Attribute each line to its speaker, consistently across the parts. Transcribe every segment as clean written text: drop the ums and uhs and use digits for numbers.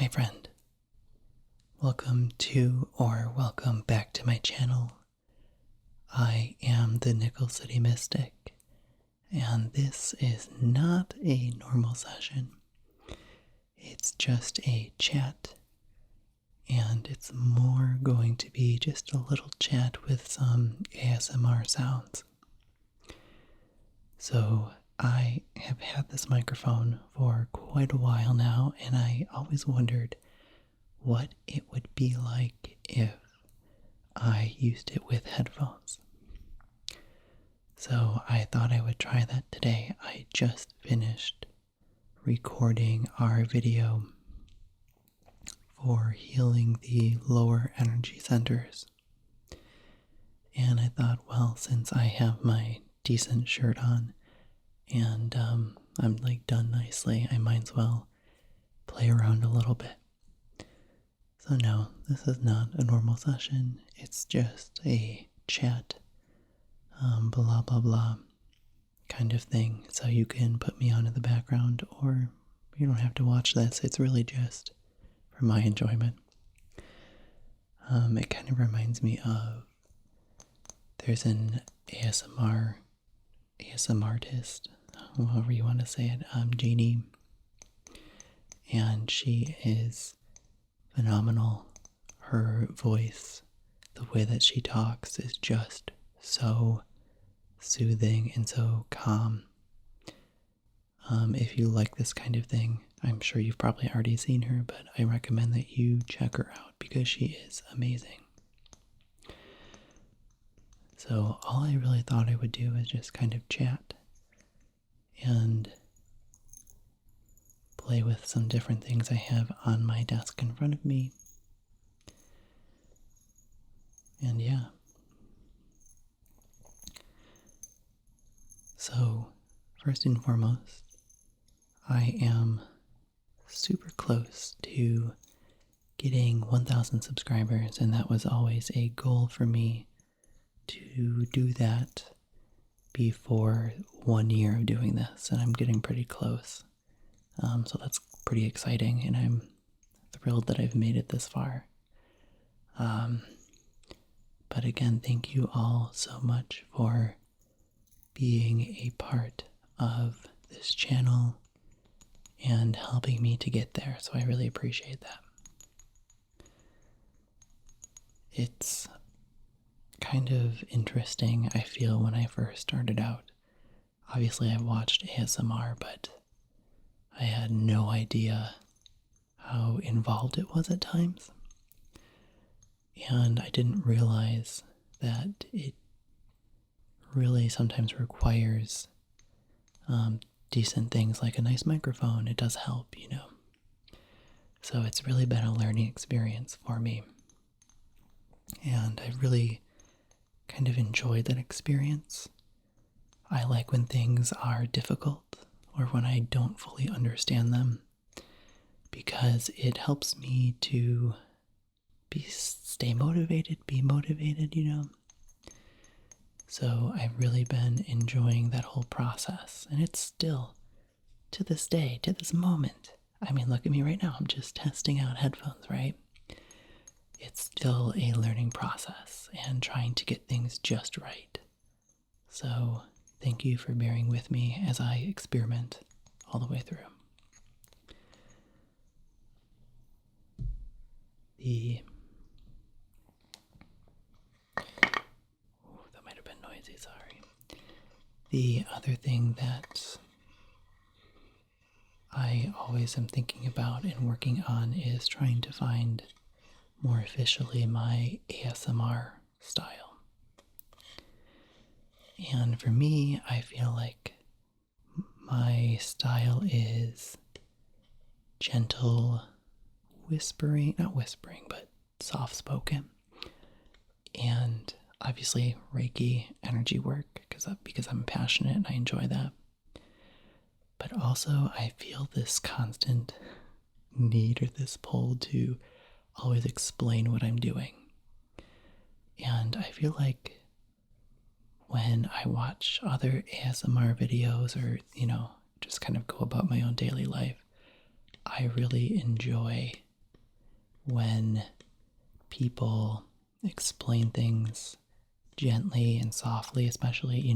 Speaker 1: Hi friend, welcome to or welcome back to my channel. I am the Nickel City Mystic, and this is not a normal session. It's just a chat, and it's more going to be just a little chat with some ASMR sounds. So I have had this microphone for quite a while now, and I always wondered what it would be like if I used it with headphones. So I thought I would try that today. I just finished recording our video for healing the lower energy centers. And I thought, well, since I have my decent shirt on and I'm like done nicely, I might as well play around a little bit. So no, this is not a normal session. It's just a chat, blah blah blah kind of thing. So you can put me on in the background, or you don't have to watch this. It's really just for my enjoyment. It kind of reminds me of, there's an ASMRtist, however you want to say it, Jeannie, and she is phenomenal. Her voice, the way that she talks is just so soothing and so calm. If you like this kind of thing, I'm sure you've probably already seen her, but I recommend that you check her out because she is amazing. So all I really thought I would do is just kind of chat and play with some different things I have on my desk in front of me. And yeah. So, first and foremost, I am super close to getting 1,000 subscribers, and that was always a goal for me to do that before 1 year of doing this, and I'm getting pretty close. So that's pretty exciting, and I'm thrilled that I've made it this far. But again, thank you all so much for being a part of this channel and helping me to get there, so I really appreciate that. It's kind of interesting, I feel, when I first started out. Obviously, I've watched ASMR, but I had no idea how involved it was at times. And I didn't realize that it really sometimes requires decent things like a nice microphone. It does help, you know. So it's really been a learning experience for me. And I really kind of enjoyed that experience. I like when things are difficult or when I don't fully understand them, because it helps me to stay motivated, be motivated, you know. So I've really been enjoying that whole process, and it's still, to this day, to this moment, I mean, look at me right now, I'm just testing out headphones, right? It's still a learning process and trying to get things just right. So thank you for bearing with me as I experiment all the way through. That might have been noisy, sorry. The other thing that I always am thinking about and working on is trying to find more officially my ASMR style. And for me, I feel like my style is gentle whispering, not whispering, but soft-spoken. And obviously Reiki energy work, because I'm passionate and I enjoy that. But also I feel this constant need or this pull to always explain what I'm doing. And I feel like when I watch other ASMR videos or, you know, just kind of go about my own daily life, I really enjoy when people explain things gently and softly, especially,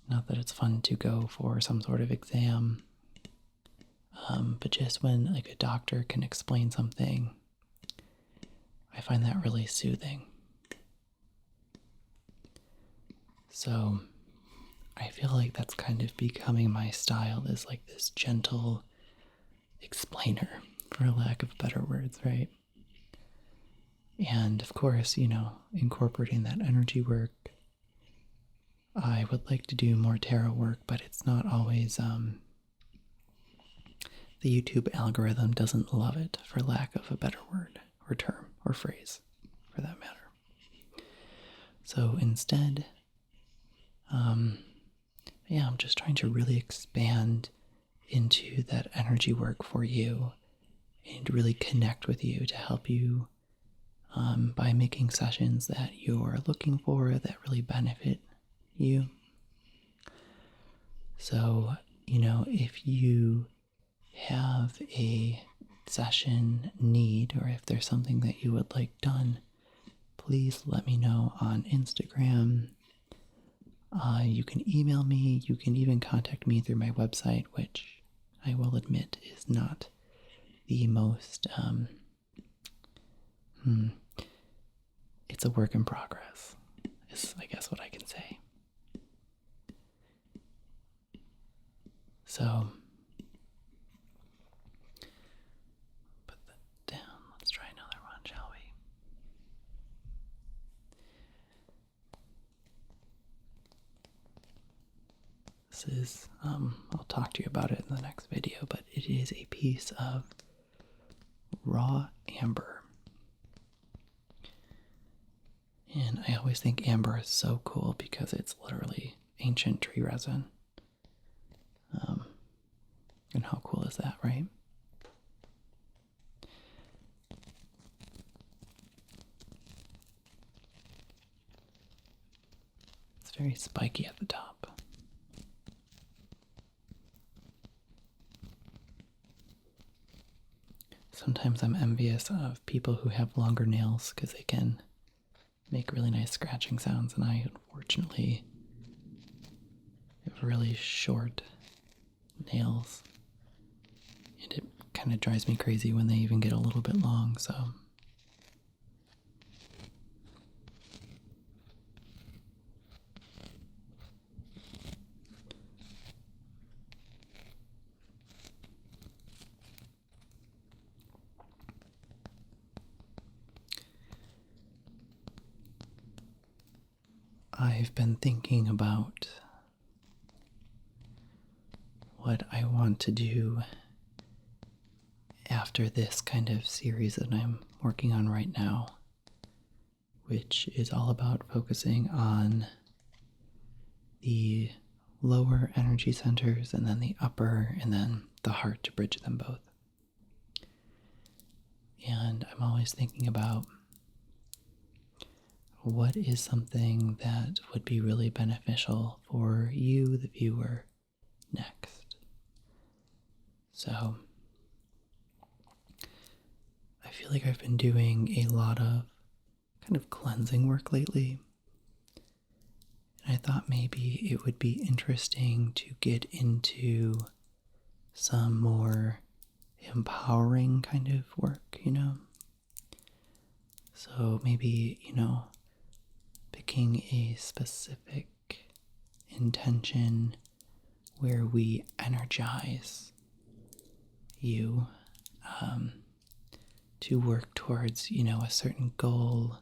Speaker 1: not that it's fun to go for some sort of exam, but just when like a doctor can explain something, I find that really soothing. So I feel like that's kind of becoming my style, is like this gentle explainer, for lack of better words, right? And of course, incorporating that energy work. I would like to do more tarot work, but it's not always, the YouTube algorithm doesn't love it, for lack of a better word, or term, or phrase, for that matter. So instead, I'm just trying to really expand into that energy work for you and really connect with you to help you by making sessions that you're looking for that really benefit you. So, if you have a session need, or if there's something that you would like done, please let me know on Instagram. You can email me. You can even contact me through my website, which I will admit is not the most, it's a work in progress, is I guess what I can say. So, put that down. Let's try another one, shall we? This is, I'll talk to you about it in the next video, but it is a piece of raw amber. And I always think amber is so cool because it's literally ancient tree resin. And how cool is that, right? It's very spiky at the top. Sometimes I'm envious of people who have longer nails because they can make really nice scratching sounds, and I unfortunately have really short nails, and it kind of drives me crazy when they even get a little bit long, so I've been thinking about what I want to do after this kind of series that I'm working on right now, which is all about focusing on the lower energy centers and then the upper and then the heart to bridge them both. And I'm always thinking about what is something that would be really beneficial for you, the viewer, next. So I feel like I've been doing a lot of kind of cleansing work lately. And I thought maybe it would be interesting to get into some more empowering kind of work, So maybe, picking a specific intention where we energize you to work towards, a certain goal,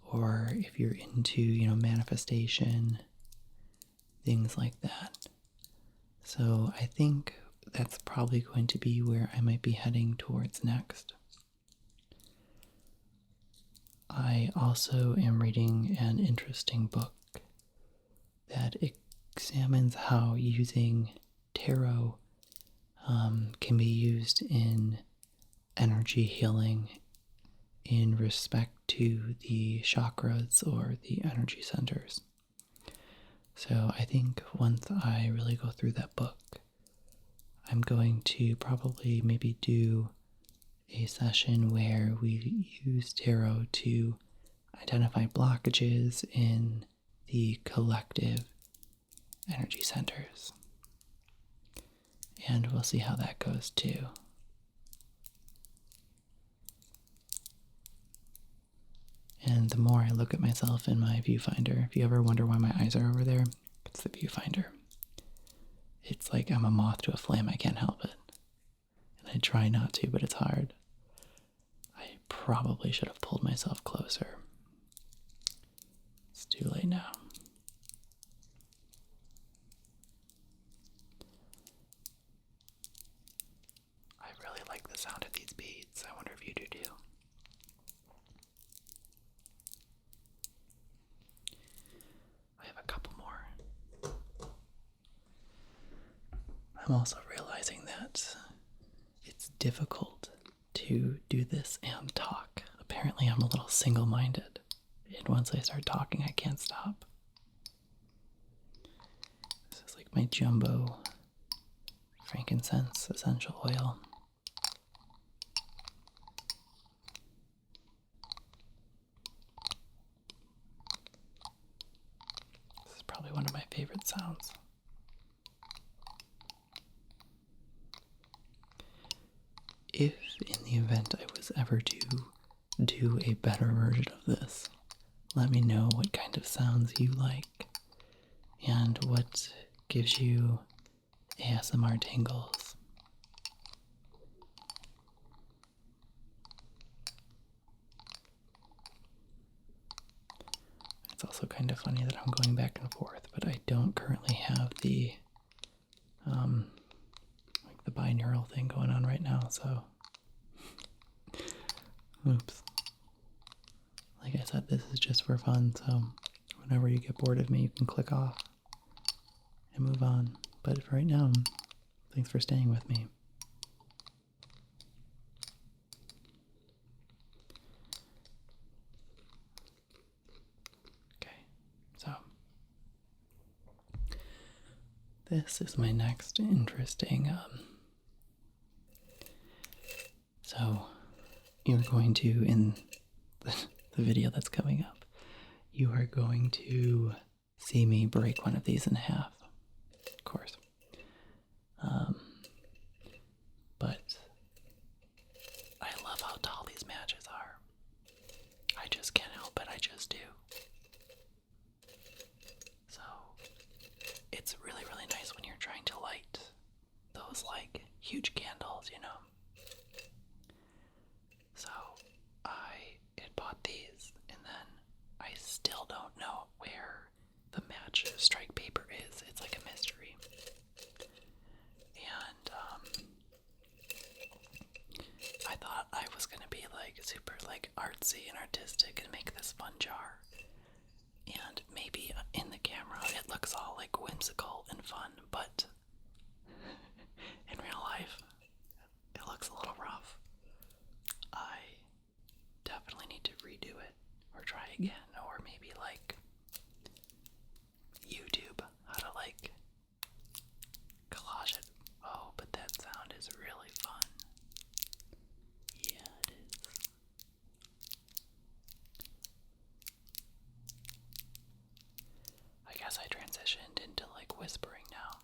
Speaker 1: or if you're into, manifestation, things like that. So I think that's probably going to be where I might be heading towards next. I also am reading an interesting book that examines how using tarot can be used in energy healing in respect to the chakras or the energy centers. So I think once I really go through that book, I'm going to probably maybe do a session where we use tarot to identify blockages in the collective energy centers. And we'll see how that goes too. And the more I look at myself in my viewfinder, if you ever wonder why my eyes are over there, it's the viewfinder. It's like I'm a moth to a flame, I can't help it. And I try not to, but it's hard. I probably should have pulled myself closer. It's too late now. I really like the sound of these beads. I wonder if you do too. I have a couple more. I'm also realizing that it's difficult to do this and talk. Apparently I'm a little single-minded, and once I start talking I can't stop. This is like my jumbo frankincense essential oil. This is probably one of my favorite sounds. If in the event I was ever to do a better version of this, let me know what kind of sounds you like and what gives you ASMR tingles. It's also kind of funny that I'm going back and forth, but I don't currently have the like the binaural thing going on right now, so oops. Like I said, this is just for fun, so whenever you get bored of me, you can click off and move on. But for right now, thanks for staying with me. Okay, so this is my next interesting, so you're going to, in the video that's coming up, you are going to see me break one of these in half, of course. But I love how tall these matches are. I just can't help it, I just do. So, it's really, really nice when you're trying to light those, like, huge candles, you know? So, I had bought these, and then I still don't know where the match strike paper is. It's like a mystery. And, I thought I was gonna be, like, super, like, artsy and artistic and make this fun jar. And maybe in the camera it looks all, like, whimsical and fun, but in real life, it looks a little rough. I definitely need to redo it, or try again, or maybe, like, YouTube how to, like, collage it. Oh, but that sound is really fun. Yeah, it is. I guess I transitioned into, like, whispering now.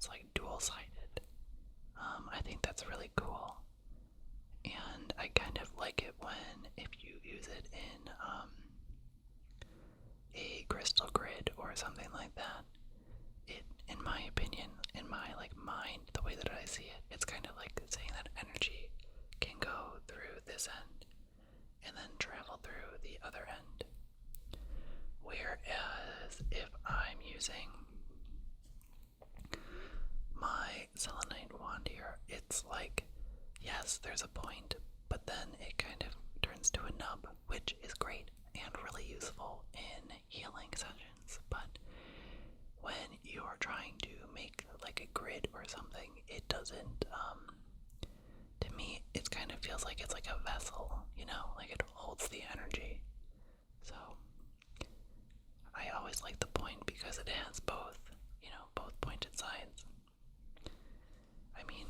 Speaker 1: it's like dual-sided. I think that's really cool. And I kind of like it when, if you use it in a crystal grid or something like that, it, in my opinion, in my like mind, the way that I see it, it's kind of like saying that energy can go through this end and then travel through the other end. Whereas if I'm using my selenite wand here, it's like, yes, there's a point, but then it kind of turns to a nub, which is great and really useful in healing sessions. But when you're trying to make like a grid or something, it doesn't, to me, it kind of feels like it's like a vessel, you know, like it holds the energy. So I always like the point because it has both, you know, both pointed sides. I mean,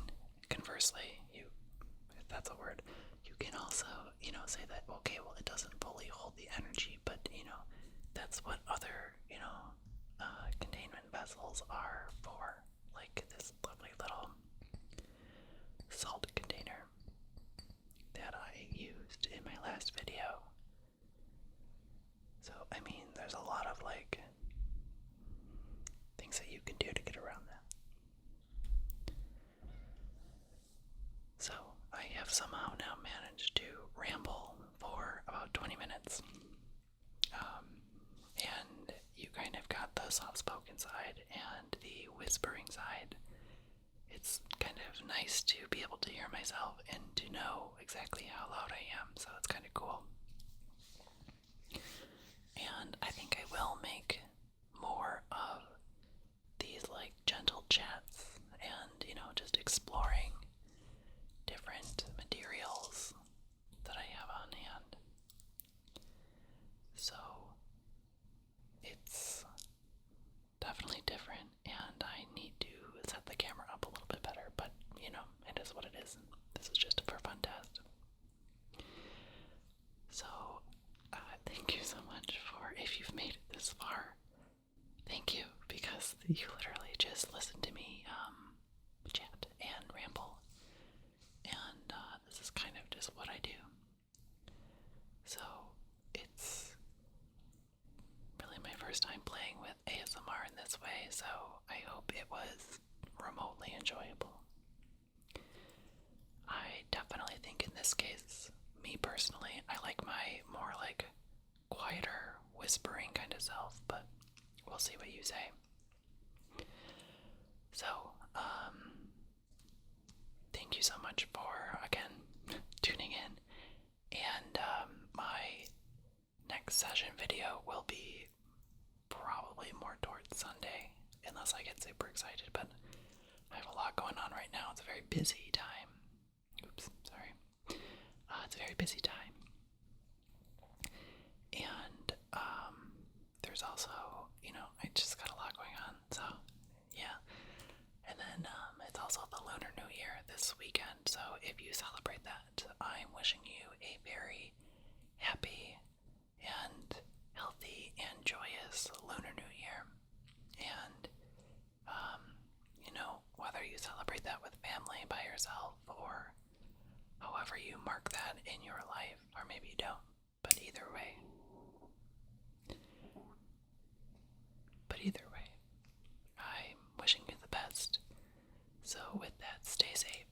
Speaker 1: conversely, if that's a word, you can also, you know, say that, okay, well, it doesn't fully hold the energy, but, you know, that's what other, you know, containment vessels are for, like this lovely little salt container that I used in my last video. So, I mean, there's a lot of, like, things that you can do to get around that. So, I have somehow now managed to ramble for about 20 minutes. And you kind of got the soft-spoken side and the whispering side. It's kind of nice to be able to hear myself and to know exactly how loud I am, so it's kind of cool. And I think I will make more of these like gentle chats and, you know, just exploring different materials that I have on hand. So it's definitely different, and I need to set the camera up a little bit better, but you know, it is what it is. This is just a for fun test. So thank you so much for, if you've made it this far, thank you, because you literally just listened to me chat and ramble, and this is kind of just what I do. So it's really my first time playing with ASMR in this way, so I hope it was remotely enjoyable. I definitely think in this case, me personally, I like my more like quieter, whispering kind of self, but we'll see what you say. So, thank you so much for, again, tuning in, and my next session video will be probably more towards Sunday, unless I get super excited, but I have a lot going on right now. It's a very busy time. Oops, sorry. It's a very busy time. And there's also, you know, I just got a lot going on, so yeah. And then it's also the Lunar New Year this weekend, so if you celebrate that, I'm wishing you a very happy and healthy and joyous Lunar New Year. And you know, whether you celebrate that with family, by yourself, or however you mark that in your life, or maybe you don't, but either way, I'm wishing you the best. So with that, stay safe.